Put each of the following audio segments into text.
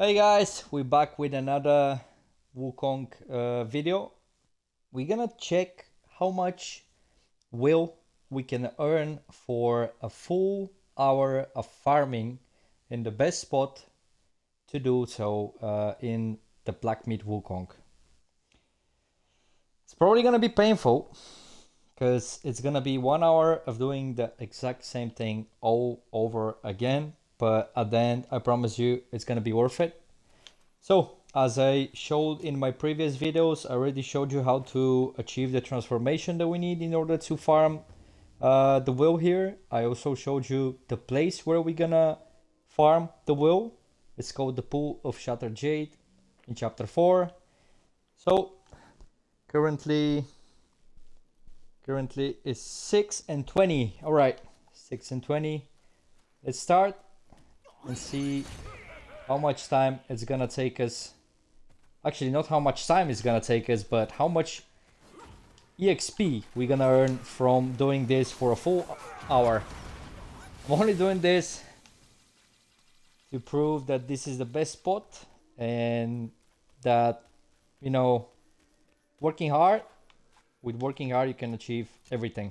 Hey guys, we're back with another Wukong video. We're gonna check how much will we can earn for a full hour of farming in the best spot to do so in the Black Myth Wukong. It's probably gonna be painful because it's gonna be 1 hour of doing the exact same thing all over again, but at the end I promise you it's gonna be worth it. So, as I showed in my previous videos, I already showed you how to achieve the transformation that we need in order to farm the will here. I also showed you the place where we're gonna farm the will. It's called the Pool of Shattered Jade in chapter 4. So, currently it's 6 and 20. Alright, 6 and 20. Let's start and see how much time it's gonna take us. Actually, not how much time it's gonna take us, but how much EXP we're gonna earn from doing this for a full hour. I'm only doing this to prove that this is the best spot and that, you know, working hard, with working hard you can achieve everything.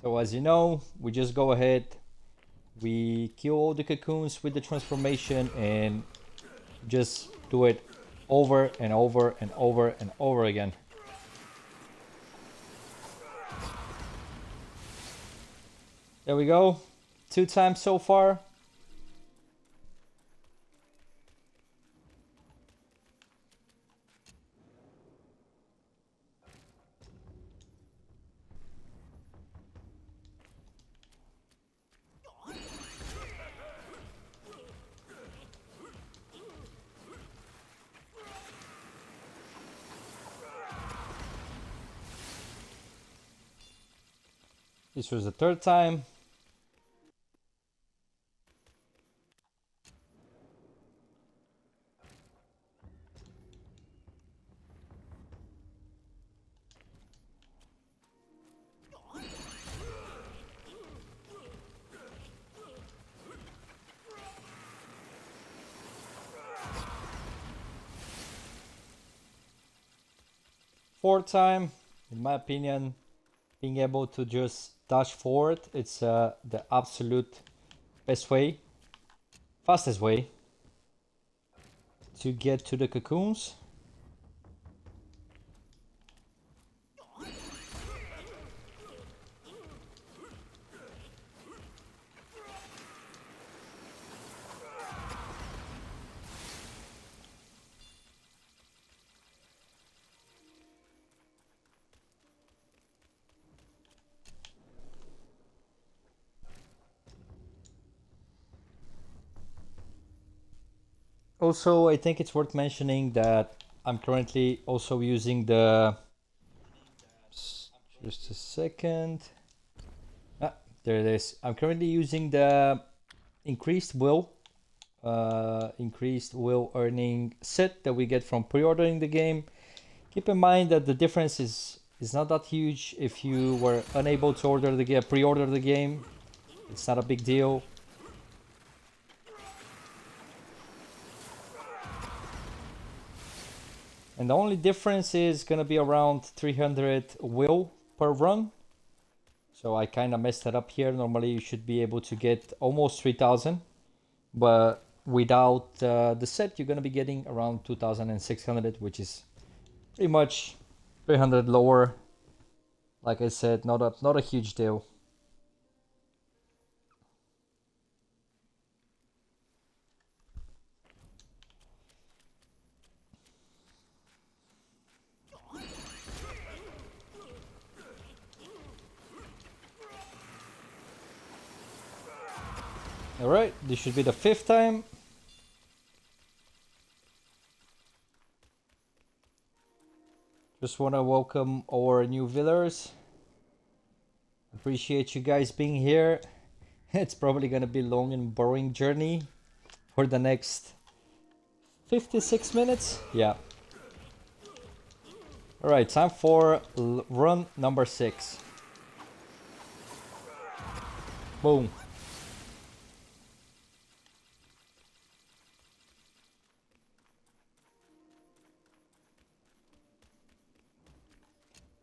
So as you know, we just go ahead, we kill all the cocoons with the transformation and just do it over and over and over and over again. There we go. 2 times so far. This was the 3rd time. Fourth time, in my opinion, being able to just dash forward, it's the absolute best way, fastest way to get to the cocoons. Also, I think it's worth mentioning that I'm currently also using the... Just a second. Ah, there it is. I'm currently using the increased will earning set that we get from pre-ordering the game. Keep in mind that the difference is not that huge. If you were unable to order the game, pre-order the game, it's not a big deal. And the only difference is gonna be around 300 will per run. So I kind of messed that up here. Normally you should be able to get almost 3000, but without the set you're gonna be getting around 2600, which is pretty much 300 lower. Like I said, not a huge deal. Alright, this should be the 5th time. Just want to welcome our new villagers. Appreciate you guys being here. It's probably gonna be a long and boring journey for the next 56 minutes. Yeah. Alright, time for run number 6. Boom.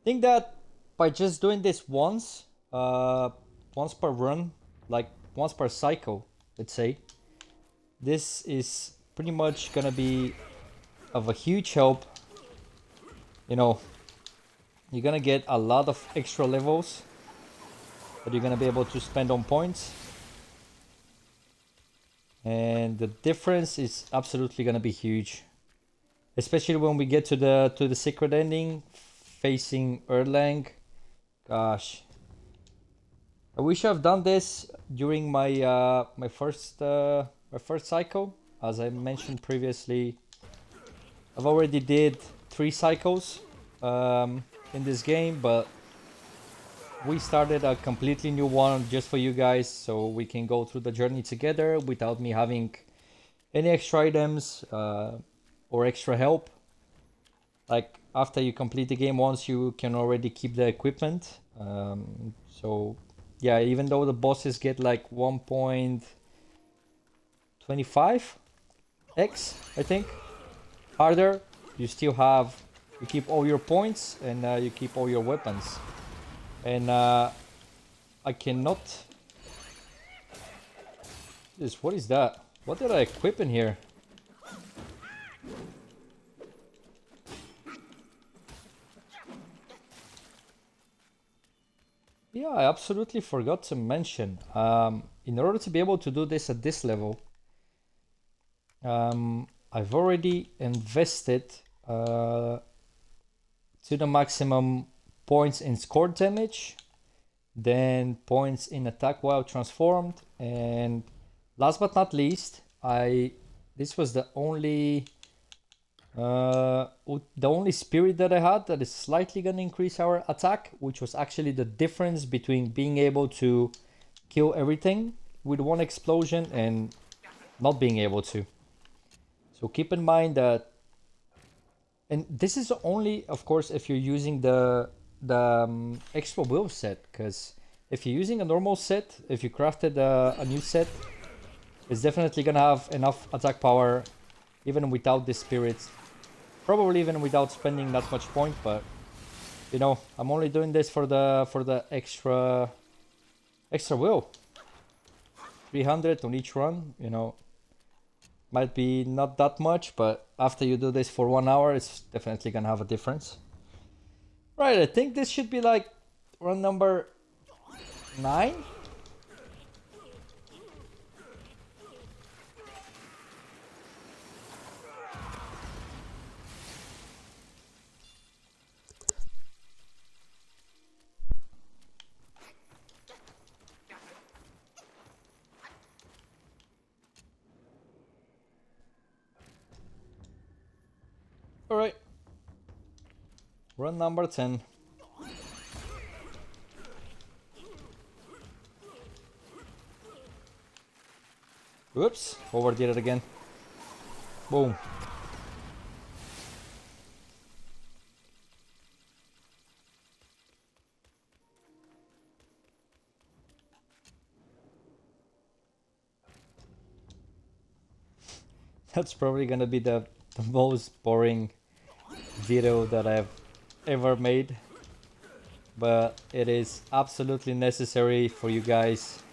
think that by just doing this once per run, like once per cycle, let's say, this is pretty much gonna be of a huge help. You know, you're gonna get a lot of extra levels that you're gonna be able to spend on points, and the difference is absolutely gonna be huge, especially when we get to the secret ending facing Erlang. Gosh, I wish I've done this during my first cycle. As I mentioned previously, I've already did 3 cycles in this game, but we started a completely new one just for you guys, so we can go through the journey together without me having any extra items or extra help. Like after you complete the game once, you can already keep the equipment. So yeah, even though the bosses get like 1.25x, I think, harder, you still have, you keep all your points and you keep all your weapons. And I cannot. What is that? What did I equip in here? Yeah, I absolutely forgot to mention. In order to be able to do this at this level, I've already invested to the maximum points in score damage, then points in attack while transformed, and last but not least, this was the only spirit that I had that is slightly gonna increase our attack, which was actually the difference between being able to kill everything with one explosion and not being able to. So keep in mind that, and this is only, of course, if you're using the extra will set, because if you're using a normal set, if you crafted a new set, it's definitely gonna have enough attack power even without the spirits. Probably even without spending that much point, but you know, I'm only doing this for the extra will. 300 on each run, you know, might be not that much, but after you do this for 1 hour, it's definitely gonna have a difference. Right, I think this should be like run number 9. Alright. Run number 10. Whoops, overdid it again. Boom. That's probably gonna be the most boring video that I've ever made, but it is absolutely necessary for you guys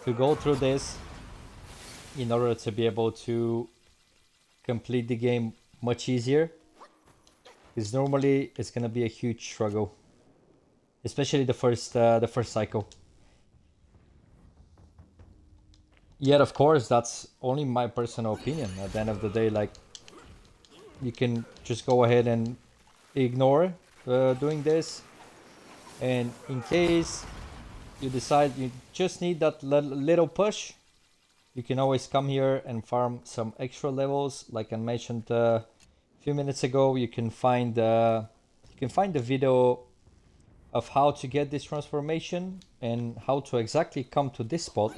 to go through this in order to be able to complete the game much easier, because normally it's gonna be a huge struggle, especially the first cycle. Yet of course that's only my personal opinion. At the end of the day, like, you can just go ahead and ignore doing this, and in case you decide you just need that little push, you can always come here and farm some extra levels. Like I mentioned a few minutes ago, you can find the video of how to get this transformation and how to exactly come to this spot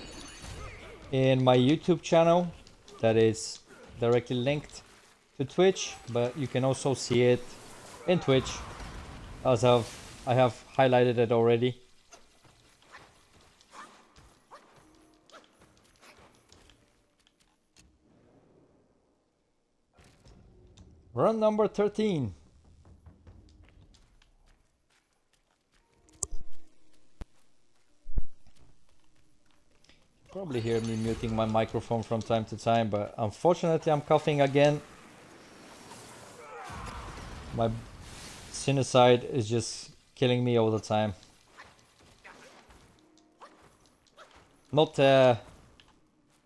in my YouTube channel that is directly linked to Twitch, but you can also see it in Twitch as I have highlighted it already. Run number 13. Probably hear me muting my microphone from time to time, but unfortunately I'm coughing again. My sinusoid is just killing me all the time. Not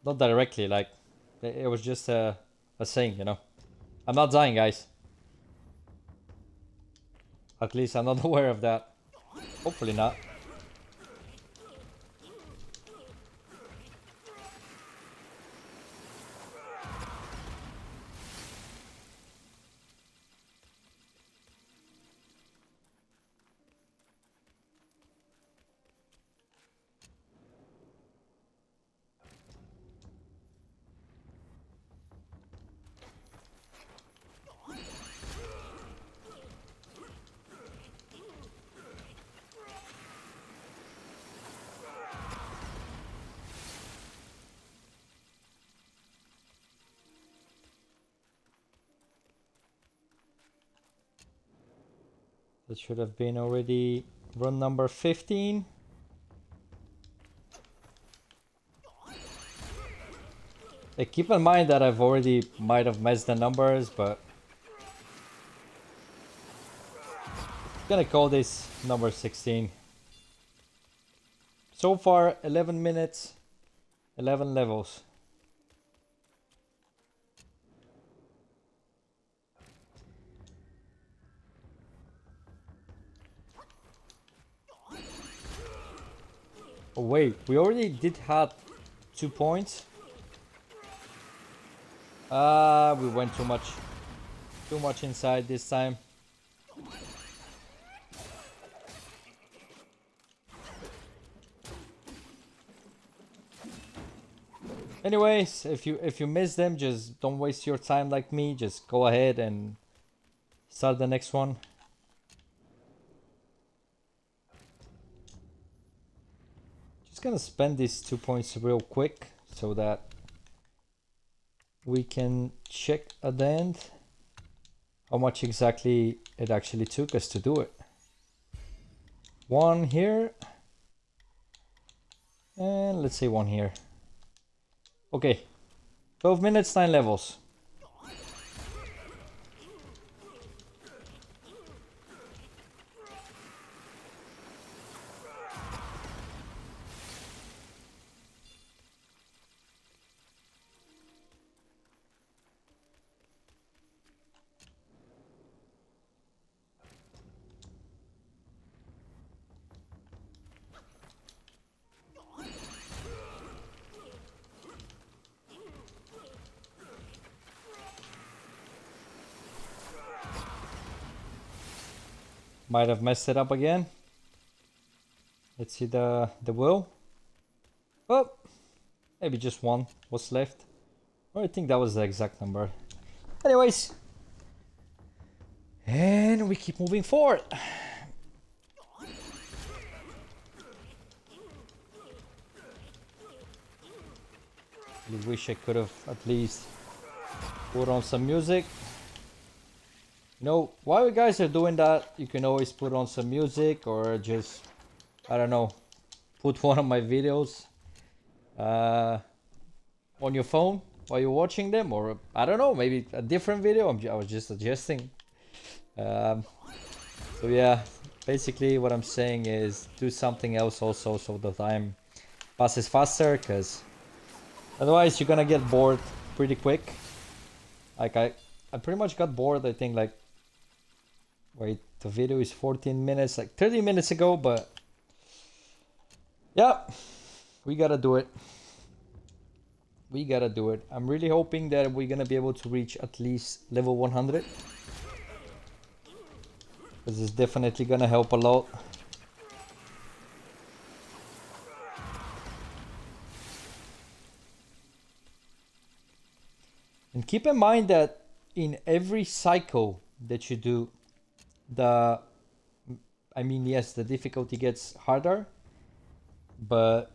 directly, like it was just a saying, you know. I'm not dying, guys. At least I'm not aware of that. Hopefully not. That should have been already run number 15. Keep in mind that I've already might have messed the numbers, but I'm gonna call this number 16. So far, 11 minutes, 11 levels. Oh wait, we already did have 2 points. We went too much inside this time. Anyways, if you miss them, just don't waste your time like me. Just go ahead and start the next one. Just gonna spend these 2 points real quick so that we can check at the end how much exactly it actually took us to do it. 1 here, and let's say 1 here. Okay, 12 minutes, 9 levels. Might have messed it up again. Let's see the wheel. Oh, maybe just 1 was left. Or I think that was the exact number. Anyways, and we keep moving forward. I wish I could have at least put on some music. You know, while you guys are doing that, you can always put on some music or just, I don't know, put one of my videos on your phone while you're watching them, or I don't know, maybe a different video. I was just suggesting. So yeah, basically what I'm saying is do something else also so the time passes faster, because otherwise you're gonna get bored pretty quick. Like I pretty much got bored, I think, like, wait, the video is 14 minutes, like 30 minutes ago, but yeah, we gotta do it. We gotta do it. I'm really hoping that we're gonna be able to reach at least level 100. Because it's definitely gonna help a lot. And keep in mind that in every cycle that you do, yes, the difficulty gets harder, but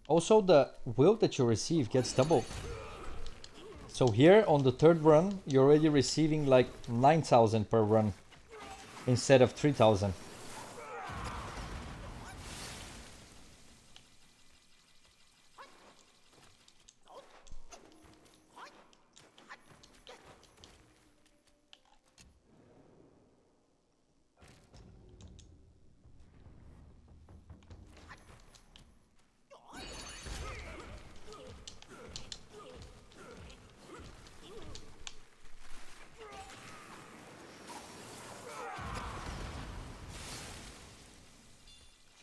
also the will that you receive gets doubled. So here on the 3rd run, you're already receiving like 9,000 per run instead of 3,000.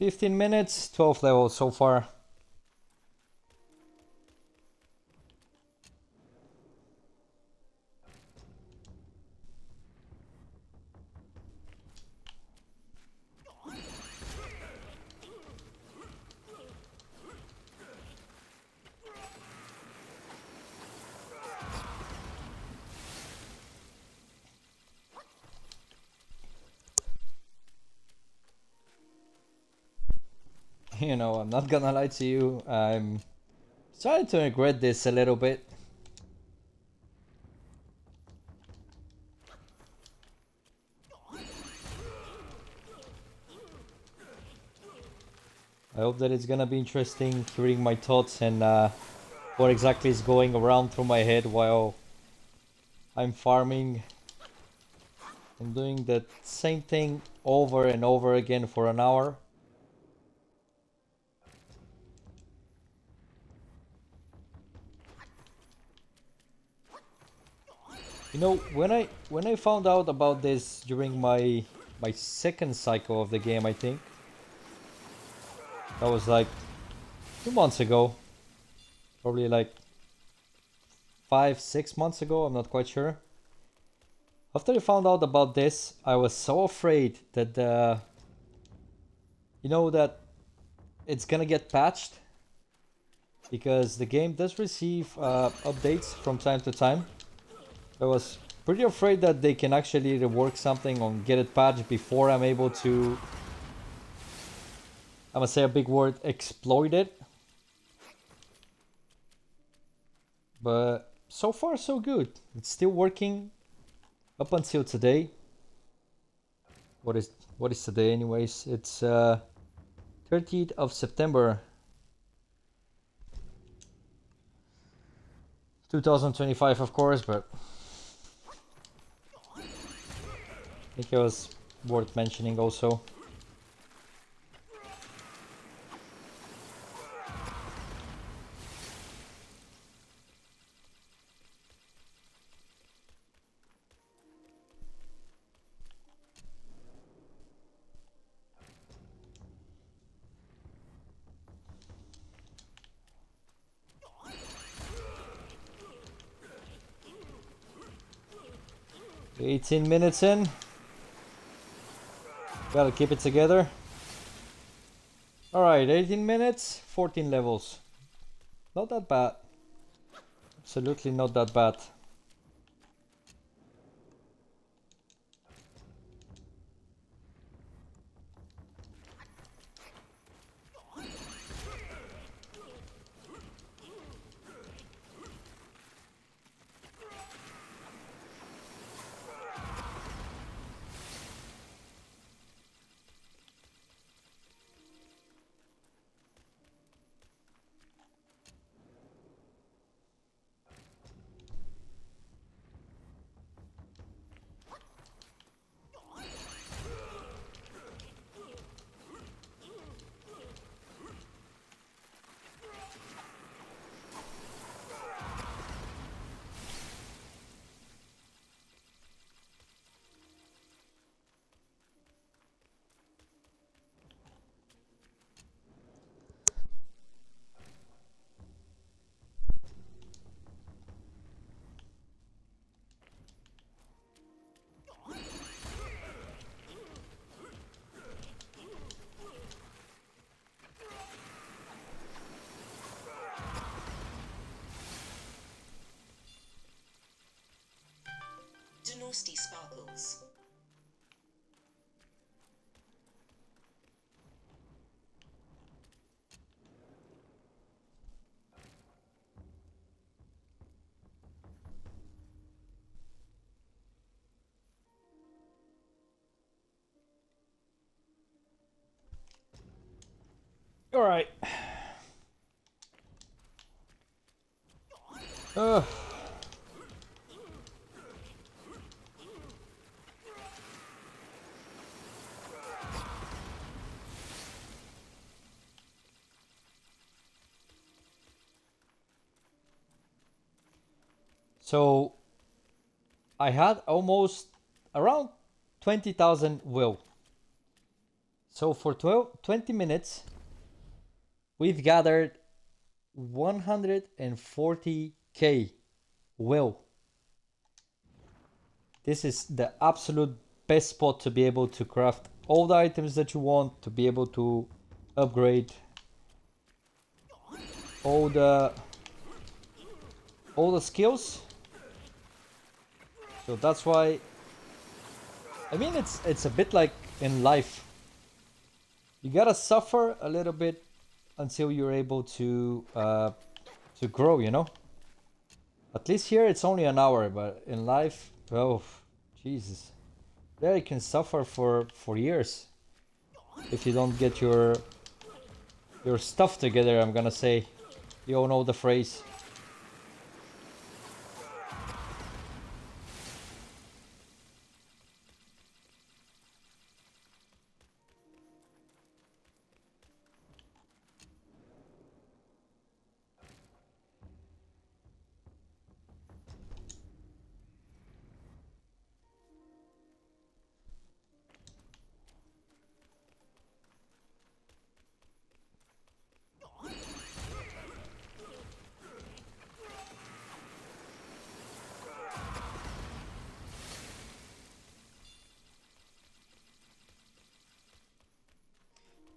15 minutes, 12 levels so far. You know, I'm not gonna lie to you, I'm starting to regret this a little bit. I hope that it's gonna be interesting hearing my thoughts and what exactly is going around through my head while I'm farming and doing the same thing over and over again for an hour. You know, when I found out about this during my second cycle of the game, I think that was like 2 months ago, probably like 5, 6 months ago. I'm not quite sure. After I found out about this, I was so afraid that you know that it's gonna get patched because the game does receive updates from time to time. I was pretty afraid that they can actually rework something or get it patched before I'm able to, I'm gonna say a big word, exploit it. But so far so good. It's still working up until today. What is today anyways? It's 30th of September 2025, of course, but I think it was worth mentioning also. "18 minutes in. Gotta keep it together." Alright, 18 minutes, 14 levels. Not that bad. Absolutely not that bad. Dynasty Sparkles. Alright. Ugh. So I had almost around 20,000 will. So for 20 minutes, we've gathered 140k will. This is the absolute best spot to be able to craft all the items that you want, to be able to upgrade all the skills. So that's why, I mean, it's a bit like in life. You gotta suffer a little bit until you're able to grow, you know. At least here it's only an hour, but in life, oh Jesus, there you can suffer for years if you don't get your stuff together. I'm gonna say, you all know the phrase.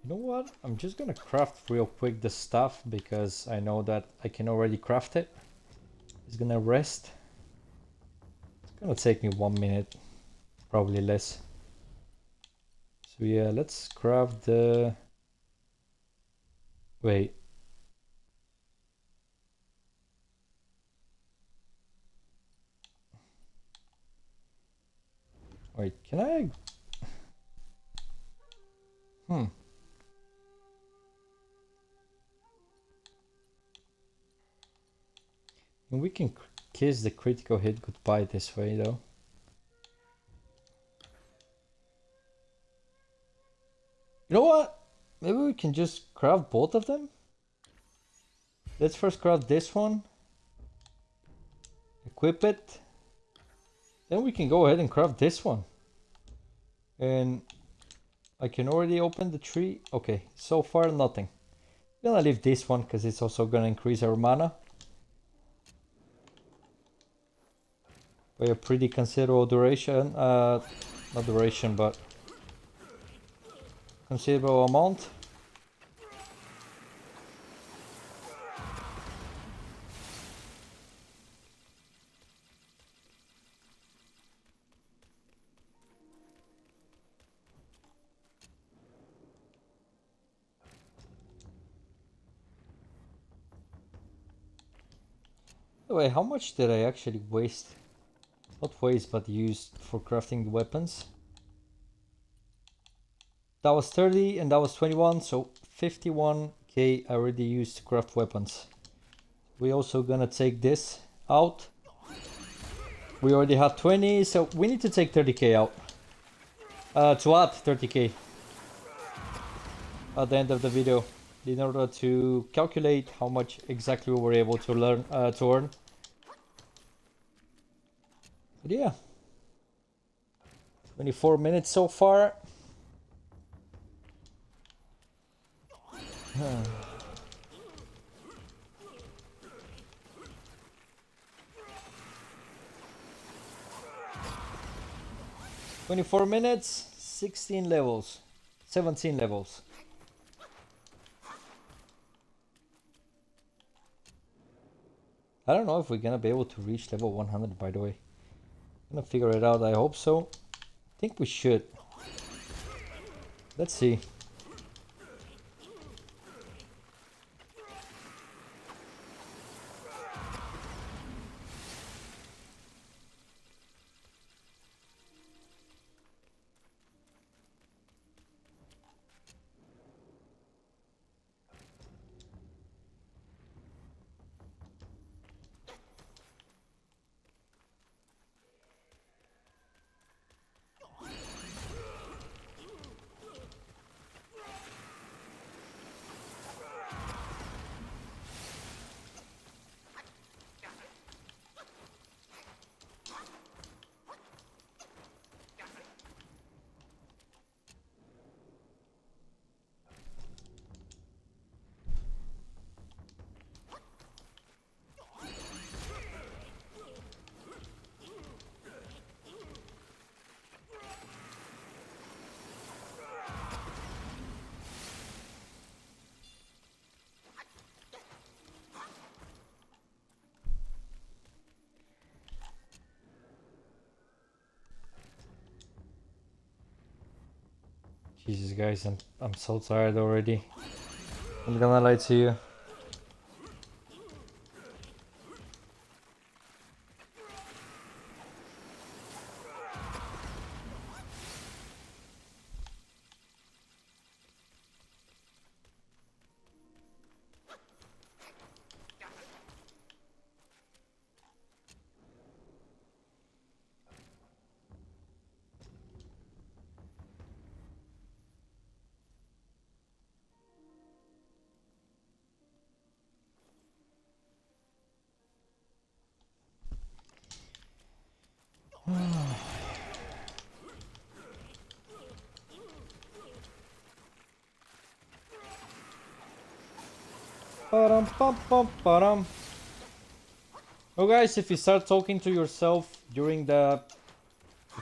You know what? I'm just gonna craft real quick the stuff because I know that I can already craft it. It's gonna rest. It's gonna take me 1 minute, probably less. So yeah, let's craft the... Wait. Wait, can I... And we can kiss the critical hit goodbye this way though. You know what? Maybe we can just craft both of them? Let's first craft this one. Equip it. Then we can go ahead and craft this one. And I can already open the tree. Okay, so far nothing. I'm gonna leave this one because it's also gonna increase our mana by a pretty considerable duration. Not duration, but considerable amount. Wait, how much did I actually waste? Not waste, but used for crafting the weapons. That was 30 and that was 21, so 51k I already used to craft weapons. We also gonna take this out. We already have 20, so we need to take 30k out. To add 30k at the end of the video in order to calculate how much exactly we were able to learn to earn. But yeah, 24 minutes so far. 24 minutes, 16 levels, 17 levels. I don't know if we're gonna be able to reach level 100, by the way. I'm gonna figure it out, I hope so. I think we should. Let's see. Jesus, guys, I'm so tired already. I'm gonna lie to you. Ba-dum, bum, bum, ba-dum. Oh, guys, if you start talking to yourself during the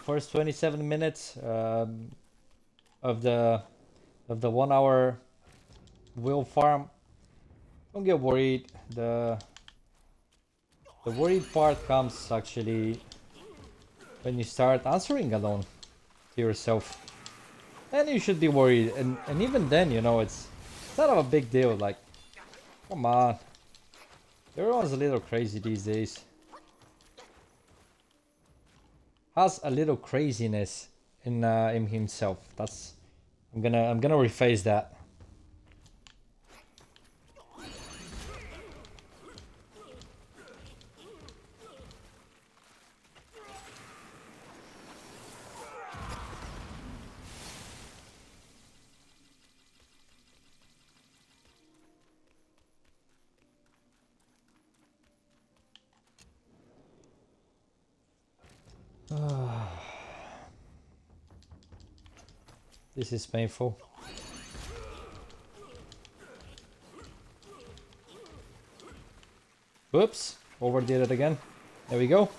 first 27 minutes of the 1 hour wheel farm, don't get worried. The worried part comes actually when you start answering alone to yourself. Then you should be worried, and even then, you know, it's not a big deal. Like, come on, everyone's a little crazy these days. Has a little craziness in himself. That's I'm gonna rephrase that. This is painful. Whoops, overdid it again. There we go.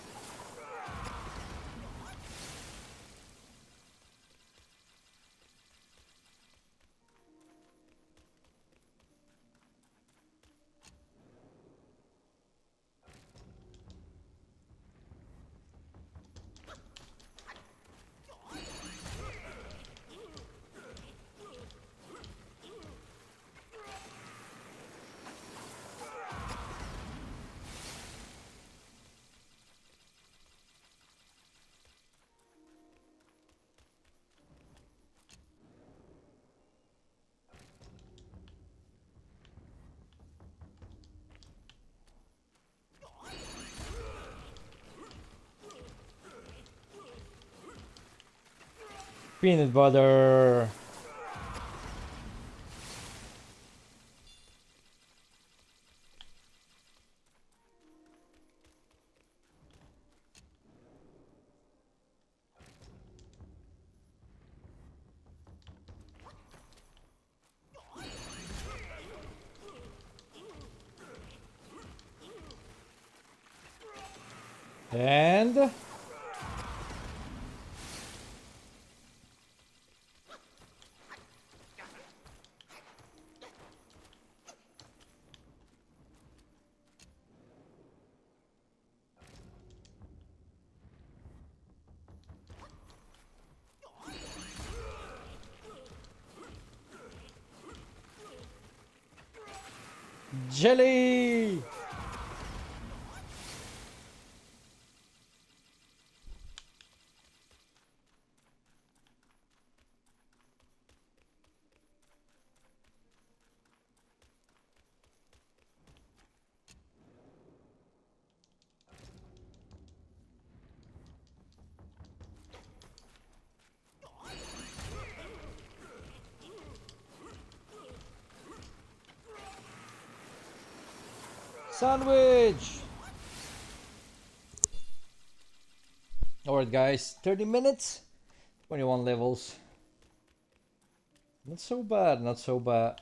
Peanut butter. And jelly. Sandwich. Alright, guys, 30 minutes, 21 levels. Not so bad, not so bad.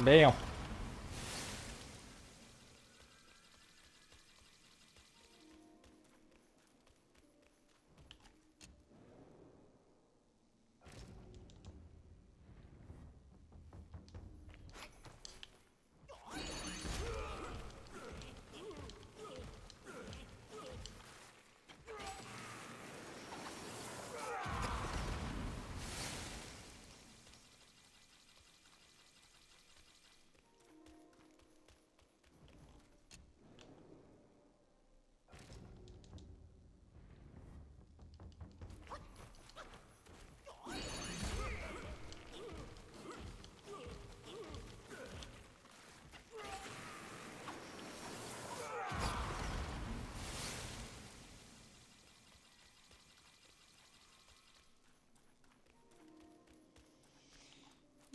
Damn.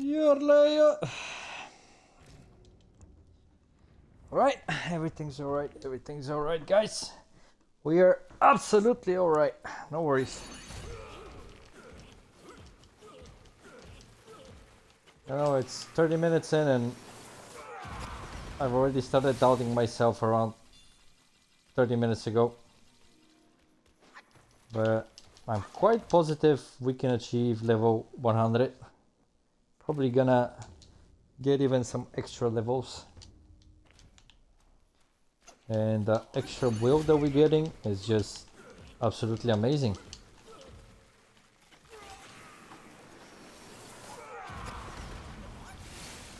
Your layer. Alright, everything's alright. Everything's alright, guys. We are absolutely alright. No worries. I know it's 30 minutes in and I've already started doubting myself around 30 minutes ago. But I'm quite positive we can achieve level 100. Probably gonna get even some extra levels. And the extra build that we're getting is just absolutely amazing.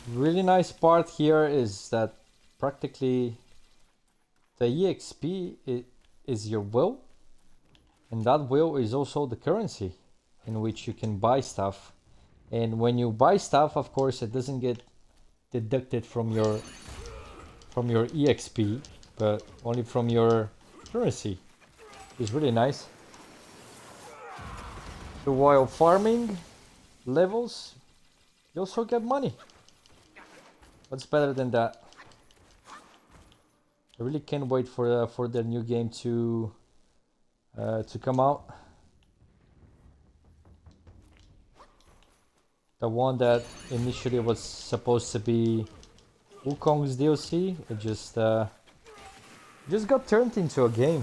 Really nice part here is that practically the EXP is your will, and that will is also the currency in which you can buy stuff. And when you buy stuff, of course, it doesn't get deducted from your EXP, but only from your currency. It's really nice. So while farming levels, you also get money. What's better than that? I really can't wait for their new game to come out. The one that initially was supposed to be Wukong's DLC, it just got turned into a game,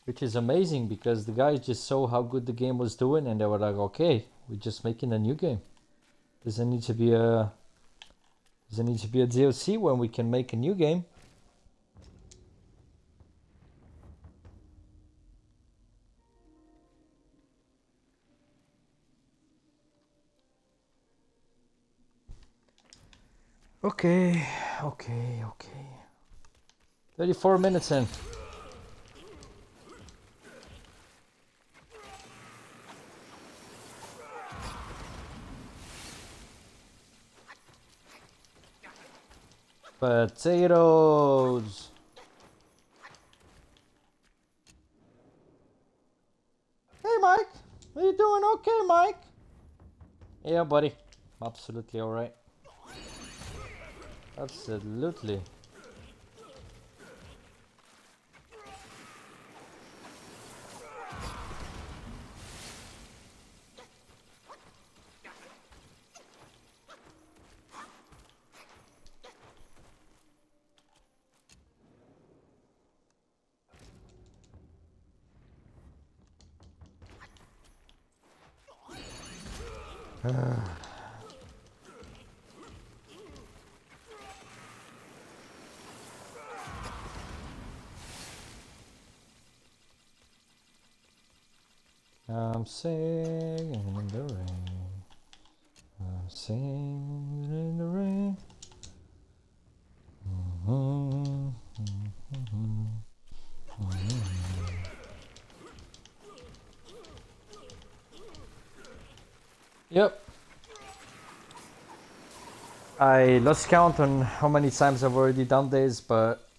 which is amazing because the guys just saw how good the game was doing, and they were like, "Okay, we're just making a new game. Doesn't need to be a DLC when we can make a new game." Okay. 34 minutes in. Potatoes. Hey, Mike. Are you doing okay, Mike? Yeah, buddy. Absolutely alright. Absolutely. I'm singing in the rain. I'm singing in the rain. Yep. I lost count on how many times I've already done this, but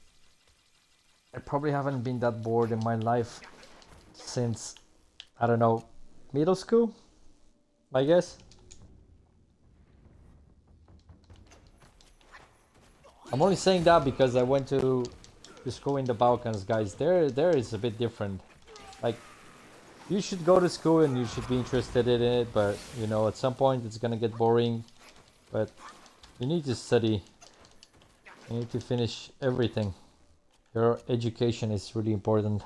I probably haven't been that bored in my life since, I don't know, middle school, I guess. I'm only saying that because I went to school in the Balkans, guys. There is a bit different. Like, you should go to school and you should be interested in it, but you know, at some point it's gonna get boring. But you need to study. You need to finish everything. Your education is really important.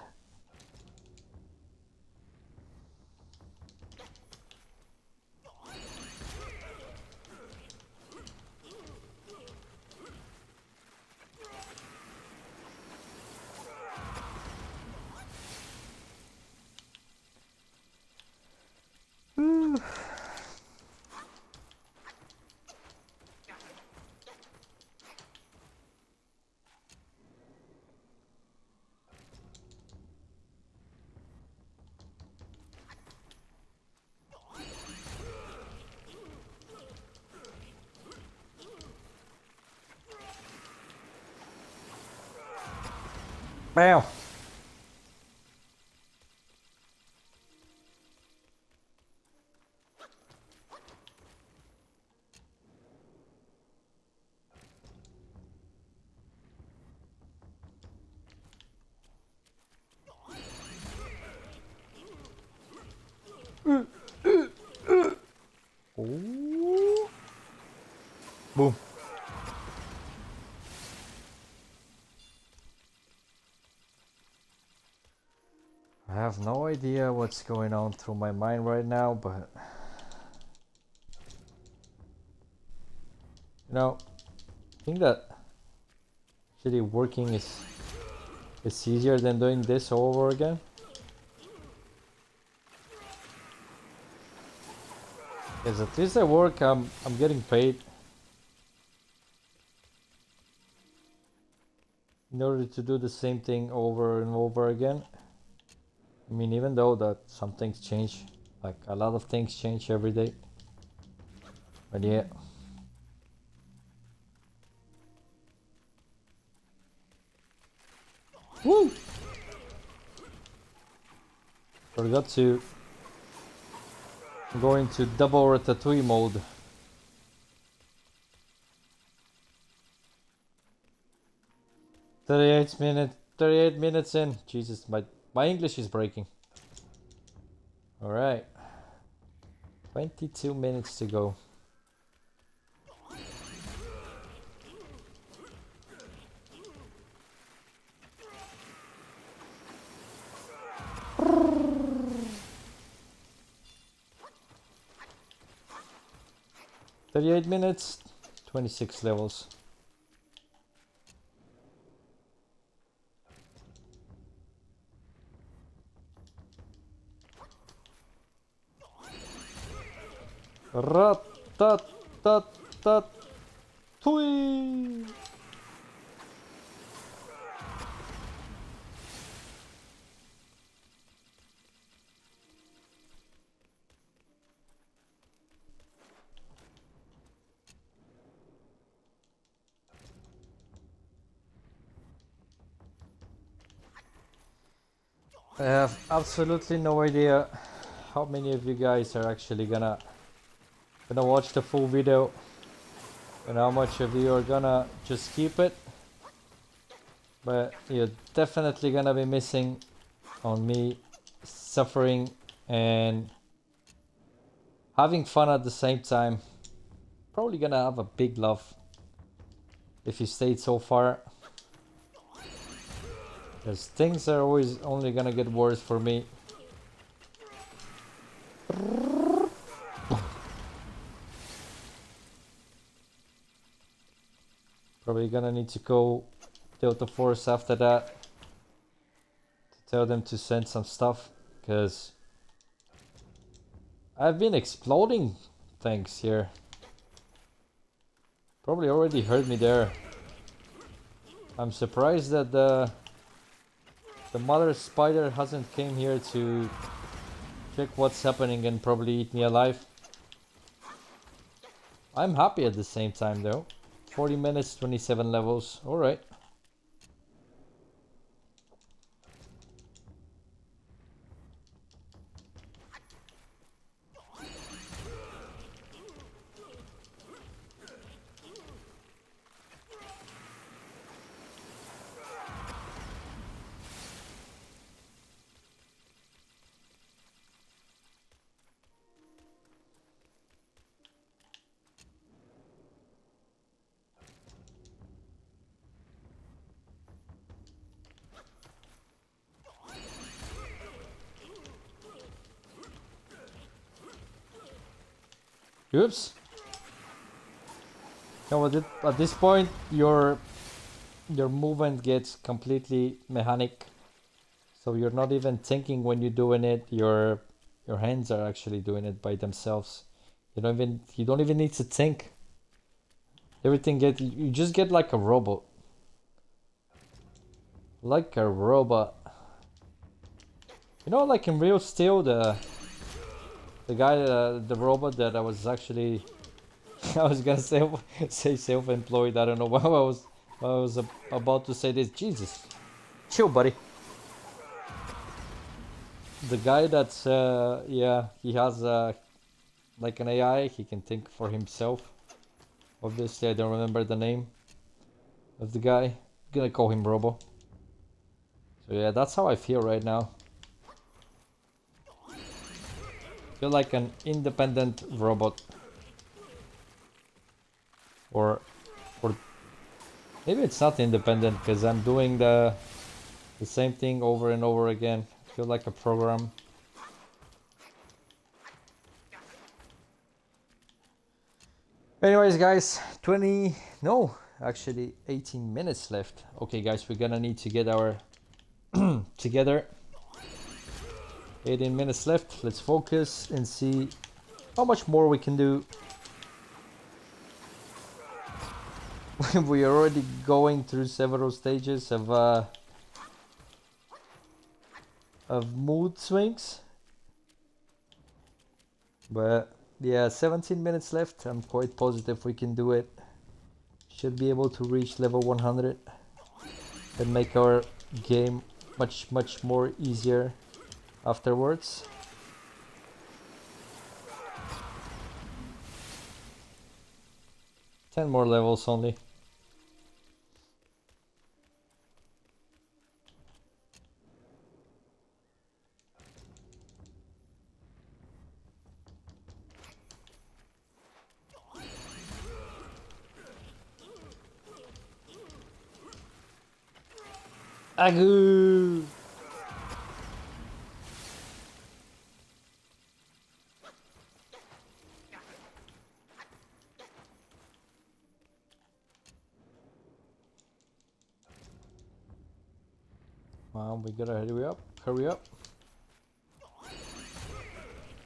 Bam! Ooh. Boom. I have no idea what's going on through my mind right now, but you know, I think that actually working is easier than doing this all over again. Because at least at work I'm getting paid in order to do the same thing over and over again. I mean, even though that some things change, like a lot of things change every day. But yeah. Woo! Forgot to go into double ratatouille mode. 38 minutes in. Jesus, my English is breaking. Alright. 22 minutes to go. "38 minutes, 26 levels." Rat-tat-tat-tat-tui! I have absolutely no idea how many of you guys are actually gonna watch the full video and how much of you are gonna just keep it, but you're definitely gonna be missing on me suffering and having fun at the same time. Probably gonna have a big love if you stayed so far, because things are always only gonna get worse for me. Probably gonna need to go Delta Force after that to tell them to send some stuff, because I've been exploding things here. Probably already heard me there. I'm surprised that the mother spider hasn't came here to check what's happening and probably eat me alive. I'm happy at the same time though. 40 minutes, 27 levels. Alright. Oops. No, at this point your movement gets completely mechanic. So you're not even thinking when you're doing it. Your hands are actually doing it by themselves. You don't even need to think. You just get like a robot. Like a robot. You know, like in Real Steel, the guy, the robot that I was actually, I was gonna say self-employed. I don't know why I was about to say this. Jesus, chill, buddy. The guy that's yeah, he has like an AI. He can think for himself. Obviously, I don't remember the name of the guy. I'm gonna call him Robo. So yeah, that's how I feel right now. Feel like an independent robot. or or maybe it's not independent because I'm doing the same thing over and over again. I feel like a program. Anyways, guys, 20, no, actually 18 minutes left. Okay, guys, we're gonna need to get our together. 18 minutes left. Let's focus and see how much more we can do. We are already going through several stages of mood swings. But yeah, 17 minutes left. I'm quite positive we can do it. Should be able to reach level 100 and make our game much more easier afterwards. Ten more levels only. Agoo! We gotta hurry up, hurry up.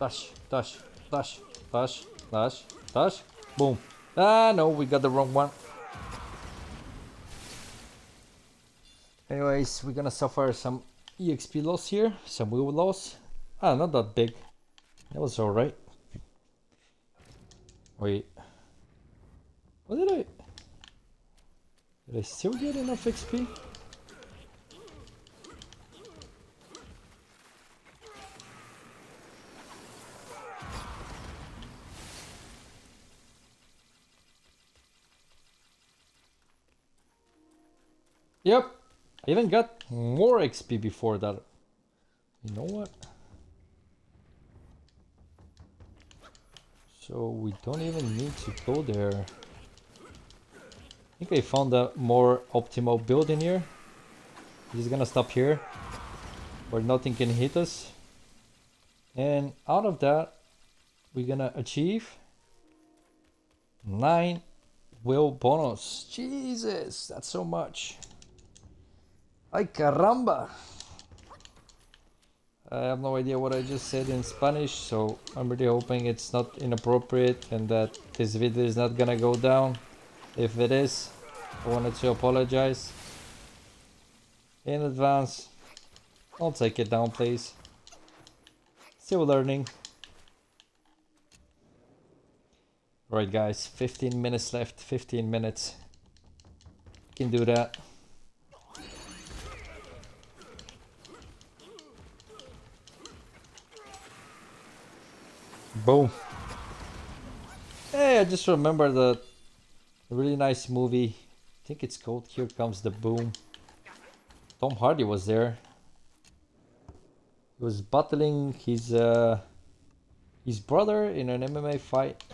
Dash, dash, dash, dash, dash, dash. Boom. Ah, no, we got the wrong one. Anyways, we're gonna suffer some EXP loss here, some will loss. Ah, not that big. That was alright. Wait. What did I... Did I still get enough XP? Yep. I even got more XP before that. You know what? So we don't even need to go there. I think I found a more optimal build in here. He's gonna stop here where nothing can hit us. And out of that, we're gonna achieve 9 will bonus. Jesus, that's so much. Ay caramba. I have no idea what I just said in Spanish, so I'm really hoping it's not inappropriate and that this video is not gonna go down. If it is, I wanted to apologize in advance. Don't take it down, please. Still learning. Right, guys, 15 minutes left. 15 minutes. Can do that. Boom. Hey, I just remember the really nice movie. I think it's called Here Comes the Boom. Tom Hardy was there. He was battling his brother in an MMA fight.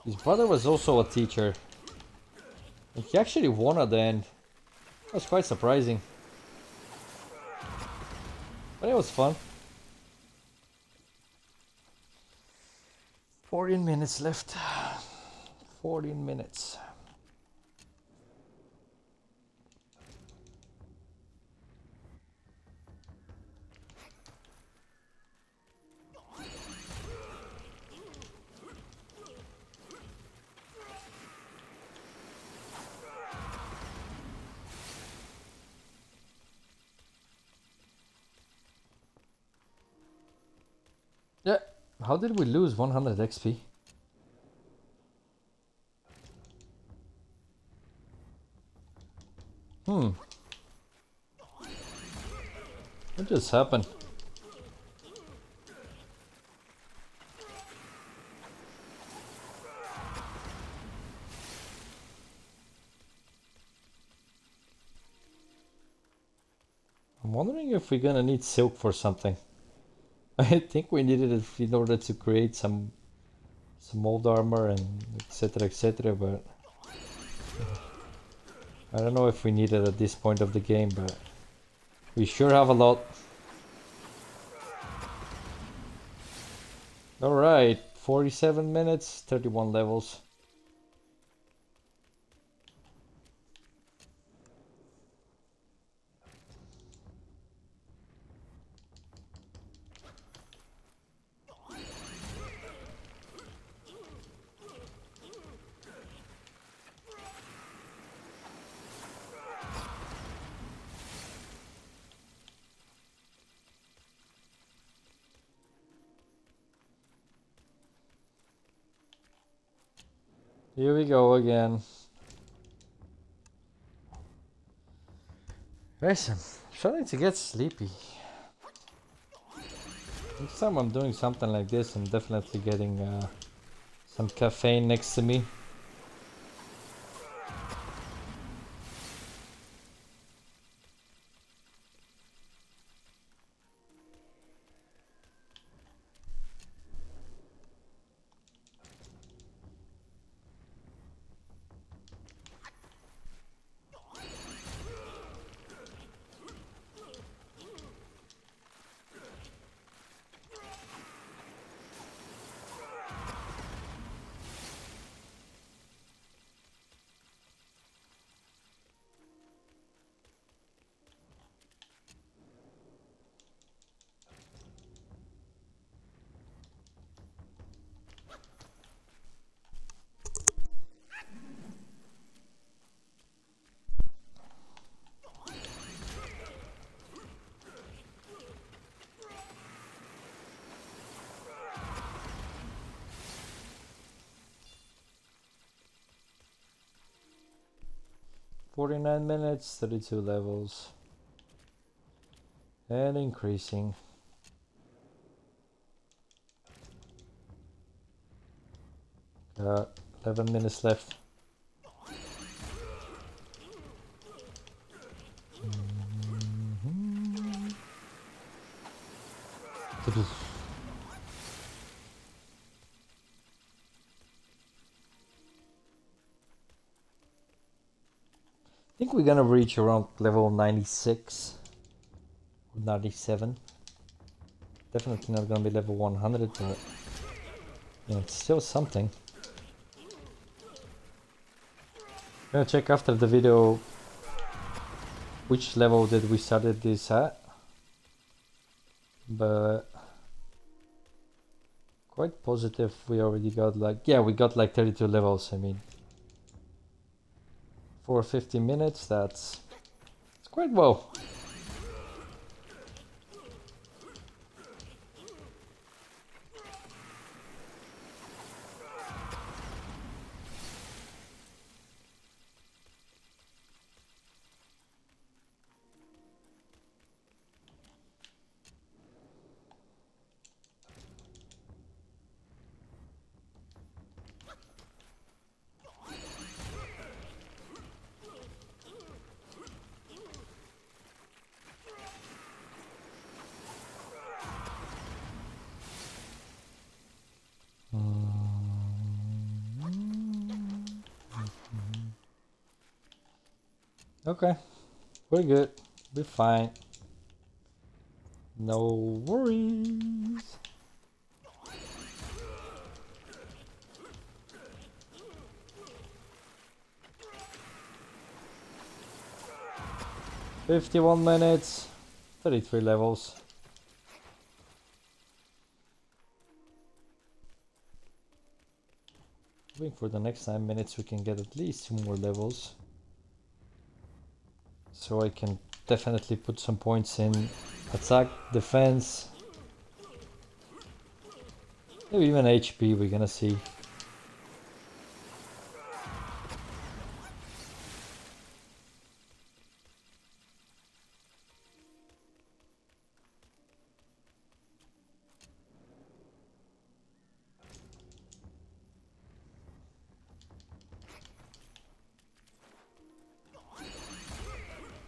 His brother was also a teacher. And he actually won at the end. That was quite surprising. But it was fun. 14 minutes left. 14 minutes. Yeah, how did we lose 100 XP? What just happened? I'm wondering if we're gonna need silk for something. I think we needed it in order to create some some old armor and etc, but I don't know if we need it at this point of the game, but we sure have a lot. Alright, 47 minutes, 31 levels. Here we go again. Listen, I'm starting to get sleepy. Next time I'm doing something like this, I'm definitely getting some caffeine next to me. "49 minutes, 32 levels. And increasing. Got 11 minutes left. I think we're gonna reach around level 96 or 97. Definitely not gonna be level 100, but yeah, it's still something. I'm gonna check after the video which level did we started this at, but quite positive we already got like, yeah, we got like 32 levels. I mean, for 50 minutes, it's quite well. Okay, we're good. We're fine. No worries. "51 minutes, 33 levels. Hoping for the next 9 minutes we can get at least 2 more levels. So I can definitely put some points in attack, defense, maybe even HP, we're gonna see.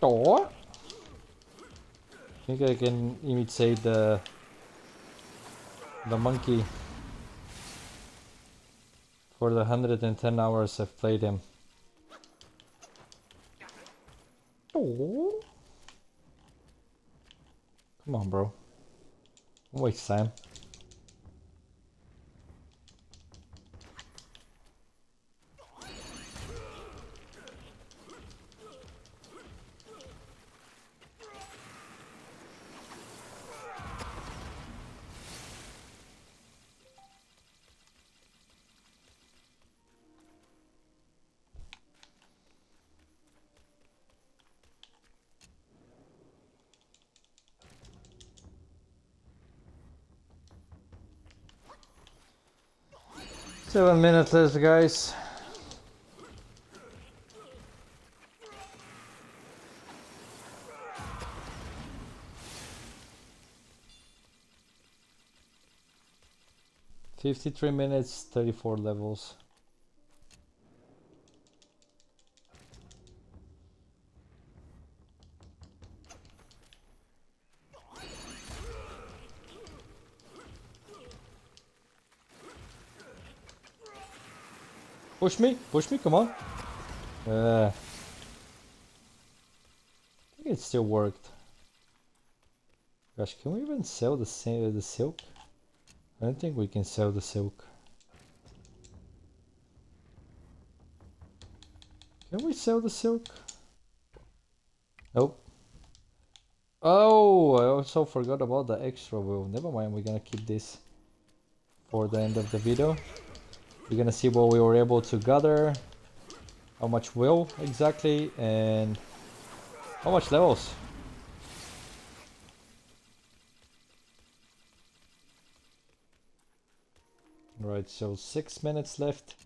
Oh! I think I can imitate the monkey. for the 110 hours I've played him. Oh. Come on, bro. Don't waste time. Seven minutes left, guys. $53 minutes, 34 levels. Push me, come on. I think it still worked. Gosh, can we even sell the silk? I don't think we can sell the silk. Can we sell the silk? Nope. Oh, I also forgot about the extra will. Never mind, we're gonna keep this for the end of the video. We're gonna see what we were able to gather, how much will exactly, and how much levels. Right, so 6 minutes left.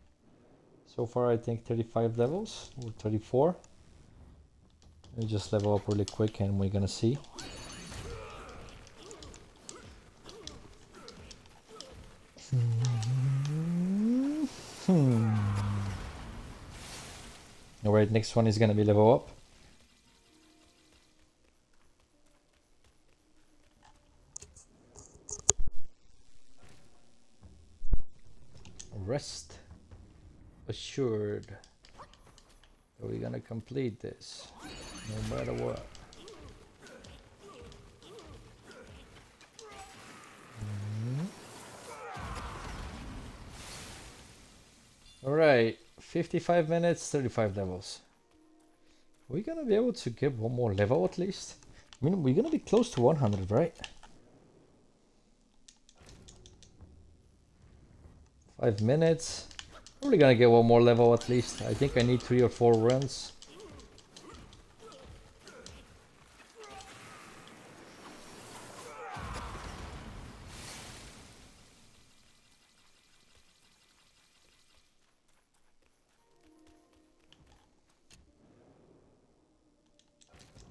So far I think 35 levels, or 34. Let me just level up really quick and we're gonna see. Alright, next one is gonna be level up. Rest assured that we're gonna complete this no matter what. Alright, 55 minutes, 35 levels. We're gonna be able to get one more level at least. I mean, we're gonna be close to 100, right? 5 minutes. Probably gonna get one more level at least. I think I need 3 or 4 runs.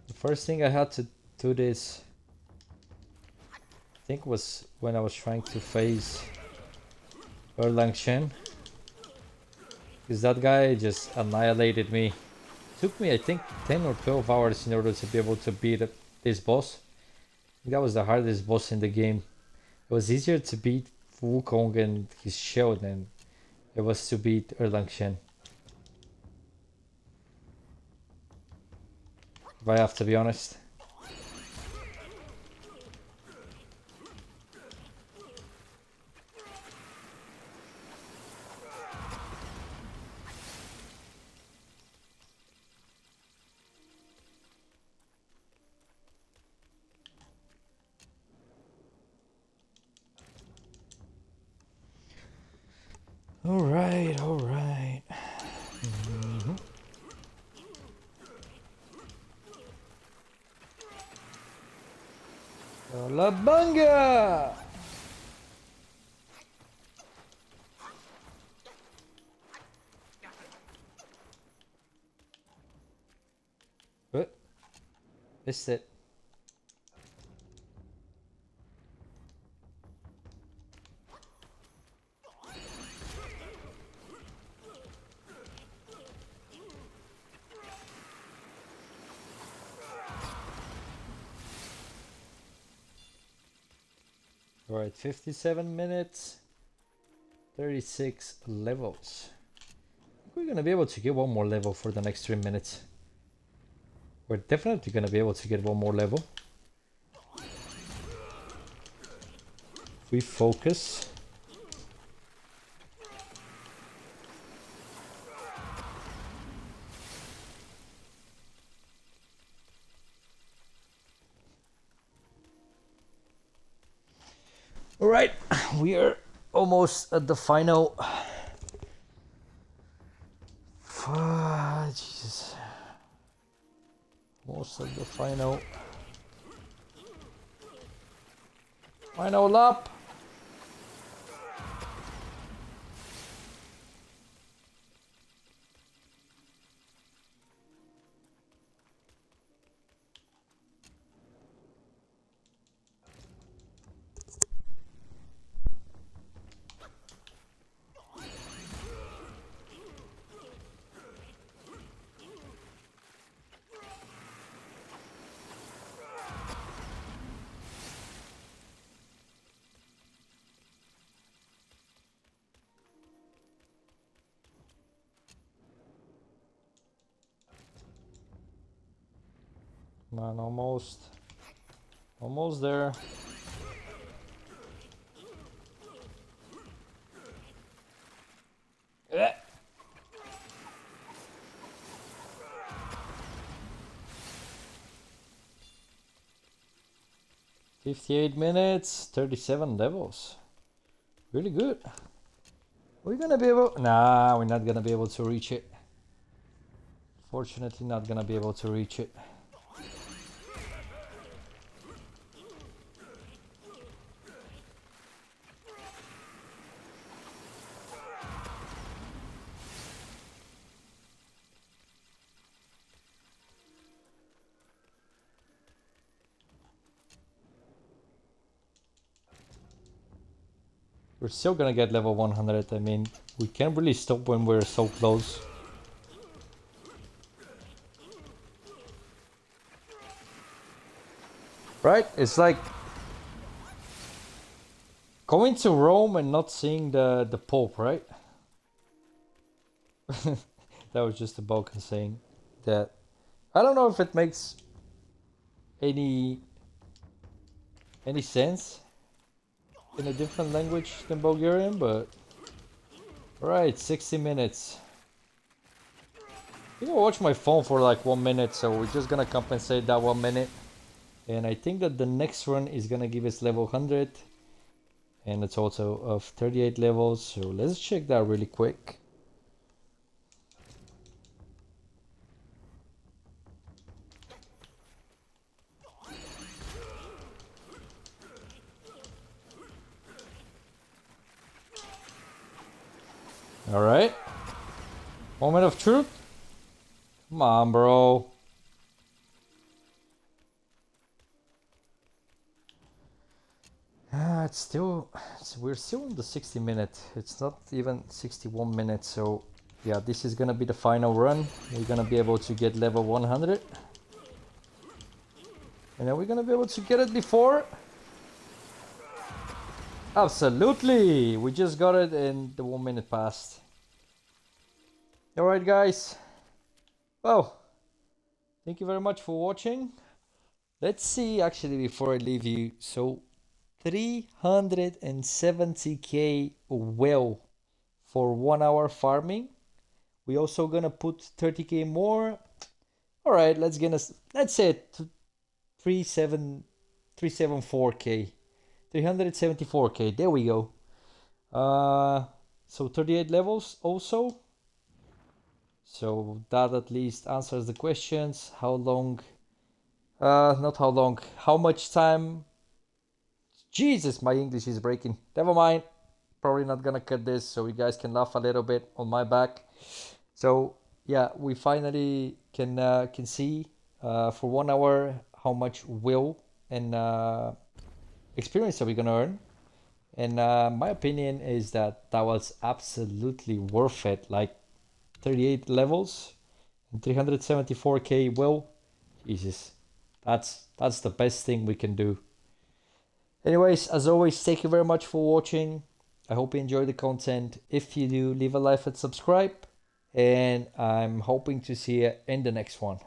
The first thing I had to do this, I think, was when I was trying to face Shen. Because that guy just annihilated me. Took me, I think, 10 or 12 hours in order to be able to beat this boss. That was the hardest boss in the game. It was easier to beat Wukong and his shell than it was to beat Shen. If I have to be honest. Alright, alright. La banga! What? Missed it. Alright, 57 minutes, 36 levels. We're gonna be able to get one more level for the next 3 minutes. We're definitely gonna be able to get one more level. We focus. All right, we are almost at the final. Jesus. Almost at the final. Final lap. Man, almost there. Eh. 58 minutes, 37 levels. Really good. We're gonna be able... Nah, we're not gonna be able to reach it. Fortunately, not gonna be able to reach it. We're still gonna get level 100. I mean, we can't really stop when we're so close. Right? It's like going to Rome and not seeing the Pope, right? That was just a Balkan saying that. I don't know if it makes any sense in a different language than Bulgarian, but alright, 60 minutes. I think I'll watch my phone for like 1 minute, so we're just gonna compensate that 1 minute. And I think that the next run is gonna give us level 100 and a total of 38 levels, so let's check that really quick. Alright. Moment of truth. Come on, bro. We're still in the 60 minute. It's not even 61 minutes, so yeah, this is gonna be the final run. We're gonna be able to get level 100. And then we're gonna be able to get it before. Absolutely! We just got it and the 1 minute passed. Alright guys. Well, thank you very much for watching. Let's see actually before I leave you. So 370k well for 1 hour farming. We also gonna put 30k more. Alright, let's say 374k. 374k, there we go. So 38 levels also. So that at least answers the questions. How long? Not how long. How much time? Jesus, my English is breaking. Never mind. Probably not gonna cut this, so you guys can laugh a little bit on my back. So yeah, we finally can see for 1 hour how much will and experience are we gonna earn. And my opinion is that that was absolutely worth it. Like 38 levels and 374k will. Jesus, that's the best thing we can do. Anyways, as always, thank you very much for watching. I hope you enjoy the content. If you do, leave a like and subscribe. And I'm hoping to see you in the next one.